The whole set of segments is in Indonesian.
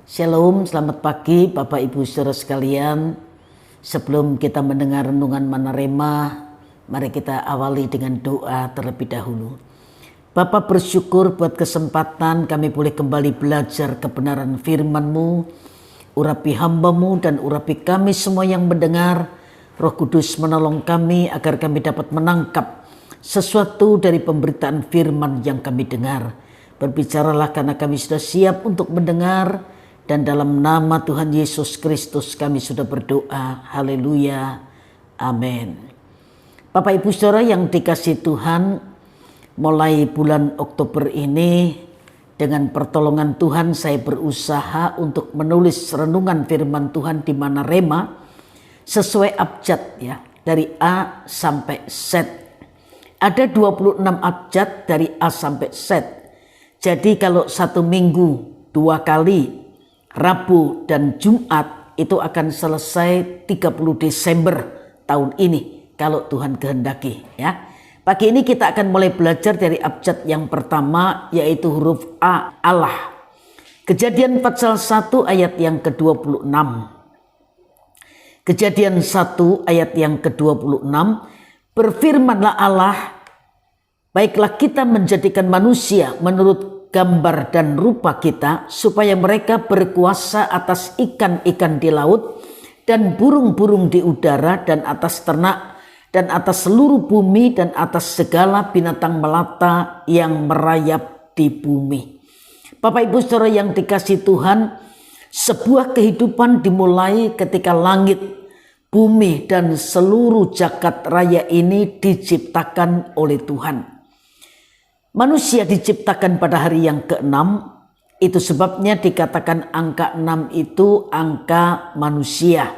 Shalom, selamat pagi Bapak Ibu Saudara sekalian. Sebelum kita mendengar renungan Manarema, mari kita awali dengan doa terlebih dahulu. Bapak bersyukur buat kesempatan kami boleh kembali belajar kebenaran firman-Mu. Urapi hamba-Mu dan urapi kami semua yang mendengar. Roh Kudus menolong kami agar kami dapat menangkap sesuatu dari pemberitaan firman yang kami dengar. Berbicaralah karena kami sudah siap untuk mendengar. Dan dalam nama Tuhan Yesus Kristus kami sudah berdoa. Haleluya. Amin. Bapak Ibu Saudara yang dikasihi Tuhan, mulai bulan Oktober ini dengan pertolongan Tuhan saya berusaha untuk menulis renungan firman Tuhan di Manarema sesuai abjad ya, dari A sampai Z. Ada 26 abjad dari A sampai Z. Jadi kalau satu minggu 2 kali, Rabu dan Jumat, itu akan selesai 30 Desember tahun ini kalau Tuhan kehendaki ya. Pagi ini kita akan mulai belajar dari abjad yang pertama, yaitu huruf A, Allah. Kejadian pasal 1 ayat yang ke-26. Kejadian 1 ayat yang ke-26, berfirmanlah Allah, baiklah kita menjadikan manusia menurut gambar dan rupa kita, supaya mereka berkuasa atas ikan-ikan di laut dan burung-burung di udara dan atas ternak dan atas seluruh bumi dan atas segala binatang melata yang merayap di bumi. Bapak Ibu Saudara yang dikasihi Tuhan, sebuah kehidupan dimulai ketika langit, bumi dan seluruh jagat raya ini diciptakan oleh Tuhan. Manusia diciptakan pada hari yang ke-6, itu sebabnya dikatakan angka 6 itu angka manusia.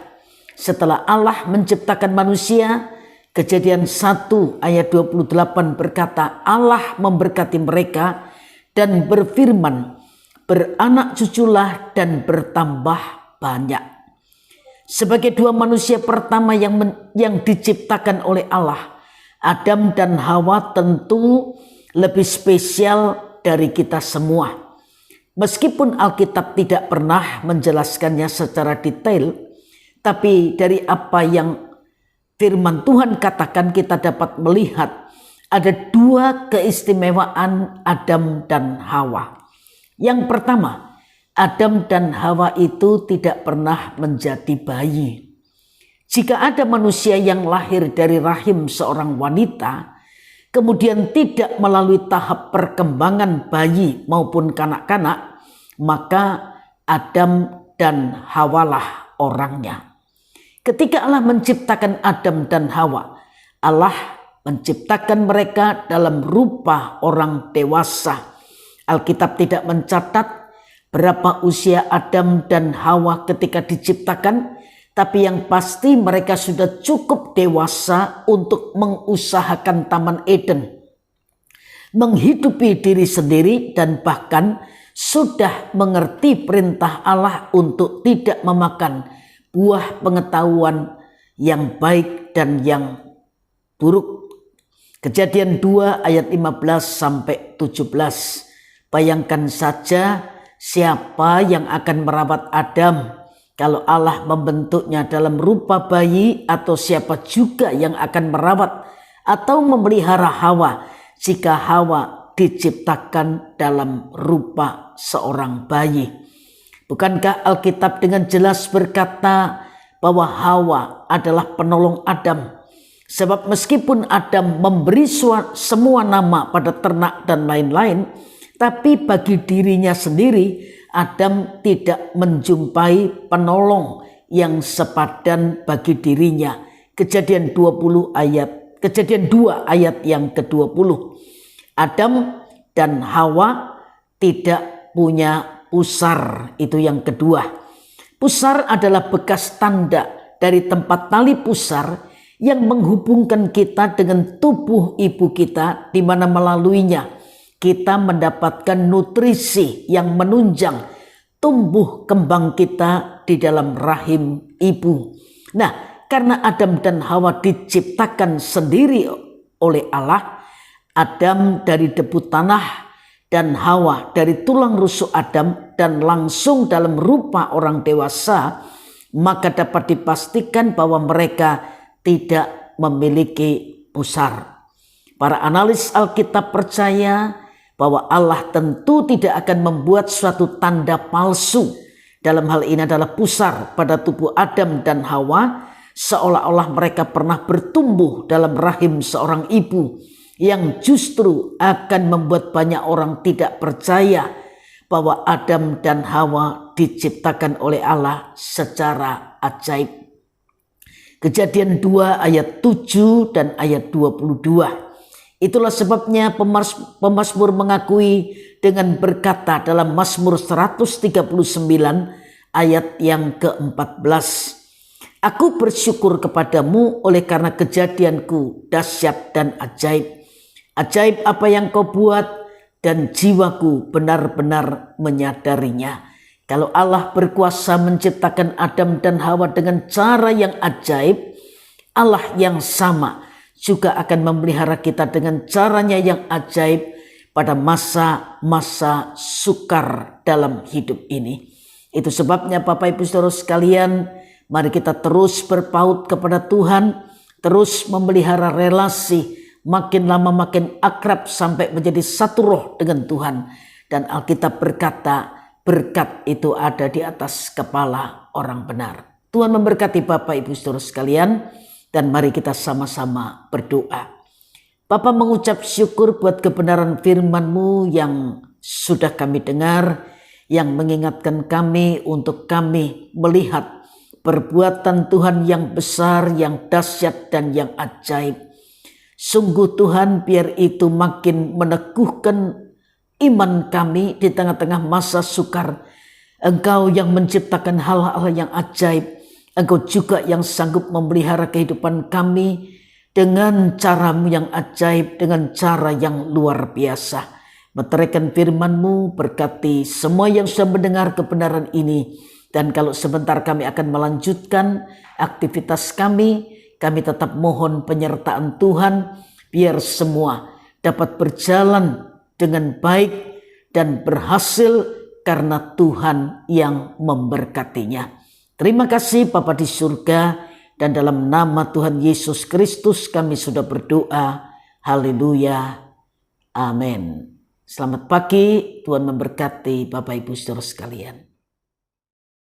Setelah Allah menciptakan manusia, Kejadian 1 ayat 28 berkata, Allah memberkati mereka dan berfirman, beranak cuculah dan bertambah banyak. Sebagai dua manusia pertama yang diciptakan oleh Allah, Adam dan Hawa tentu lebih spesial dari kita semua. Meskipun Alkitab tidak pernah menjelaskannya secara detail, tapi dari apa yang firman Tuhan katakan kita dapat melihat ada dua keistimewaan Adam dan Hawa. Yang pertama, Adam dan Hawa itu tidak pernah menjadi bayi. Jika ada manusia yang lahir dari rahim seorang wanita, kemudian tidak melalui tahap perkembangan bayi maupun kanak-kanak, maka Adam dan Hawalah orangnya. Ketika Allah menciptakan Adam dan Hawa, Allah menciptakan mereka dalam rupa orang dewasa. Alkitab tidak mencatat berapa usia Adam dan Hawa ketika diciptakan, tapi yang pasti mereka sudah cukup dewasa untuk mengusahakan Taman Eden, menghidupi diri sendiri, dan bahkan sudah mengerti perintah Allah untuk tidak memakan buah pengetahuan yang baik dan yang buruk. Kejadian 2 ayat 15 sampai 17. Bayangkan saja siapa yang akan merawat Adam kalau Allah membentuknya dalam rupa bayi, atau siapa juga yang akan merawat atau memelihara Hawa jika Hawa diciptakan dalam rupa seorang bayi. Bukankah Alkitab dengan jelas berkata bahwa Hawa adalah penolong Adam? Sebab meskipun Adam memberi semua nama pada ternak dan lain-lain, tapi bagi dirinya sendiri Adam tidak menjumpai penolong yang sepadan bagi dirinya. Kejadian 2 ayat yang ke-20. Adam dan Hawa tidak punya pusar, itu yang kedua. Pusar adalah bekas tanda dari tempat tali pusar yang menghubungkan kita dengan tubuh ibu kita, di mana melaluinya kita mendapatkan nutrisi yang menunjang tumbuh kembang kita di dalam rahim ibu. Nah, karena Adam dan Hawa diciptakan sendiri oleh Allah, Adam dari debu tanah dan Hawa dari tulang rusuk Adam, dan langsung dalam rupa orang dewasa, maka dapat dipastikan bahwa mereka tidak memiliki pusar. Para analis Alkitab percaya bahwa Allah tentu tidak akan membuat suatu tanda palsu. Dalam hal ini adalah pusar pada tubuh Adam dan Hawa, seolah-olah mereka pernah bertumbuh dalam rahim seorang ibu, yang justru akan membuat banyak orang tidak percaya bahwa Adam dan Hawa diciptakan oleh Allah secara ajaib. Kejadian 2 ayat 7 dan ayat 22. Itulah sebabnya pemazmur mengakui dengan berkata dalam Mazmur 139 ayat yang ke-14. Aku bersyukur kepadamu oleh karena kejadianku dahsyat dan ajaib. Ajaib apa yang kau buat dan jiwaku benar-benar menyadarinya. Kalau Allah berkuasa menciptakan Adam dan Hawa dengan cara yang ajaib, Allah yang sama juga akan memelihara kita dengan caranya yang ajaib pada masa-masa sukar dalam hidup ini. Itu sebabnya Bapak Ibu Saudara sekalian, mari kita terus berpaut kepada Tuhan, terus memelihara relasi, makin lama makin akrab sampai menjadi satu roh dengan Tuhan. Dan Alkitab berkata, berkat itu ada di atas kepala orang benar. Tuhan memberkati Bapak Ibu Saudara sekalian, dan mari kita sama-sama berdoa. Bapa, mengucap syukur buat kebenaran firman-Mu yang sudah kami dengar, yang mengingatkan kami untuk kami melihat perbuatan Tuhan yang besar, yang dahsyat dan yang ajaib. Sungguh Tuhan, biar itu makin meneguhkan iman kami di tengah-tengah masa sukar. Engkau yang menciptakan hal-hal yang ajaib. Engkau juga yang sanggup memelihara kehidupan kami dengan cara-Mu yang ajaib, dengan cara yang luar biasa. Meteraikan firman-Mu, berkati semua yang sudah mendengar kebenaran ini. Dan kalau sebentar kami akan melanjutkan aktivitas kami tetap mohon penyertaan Tuhan, biar semua dapat berjalan dengan baik dan berhasil karena Tuhan yang memberkatinya. Terima kasih Bapa di surga, dan dalam nama Tuhan Yesus Kristus kami sudah berdoa. Haleluya. Amin. Selamat pagi, Tuhan memberkati Bapak Ibu Saudara sekalian.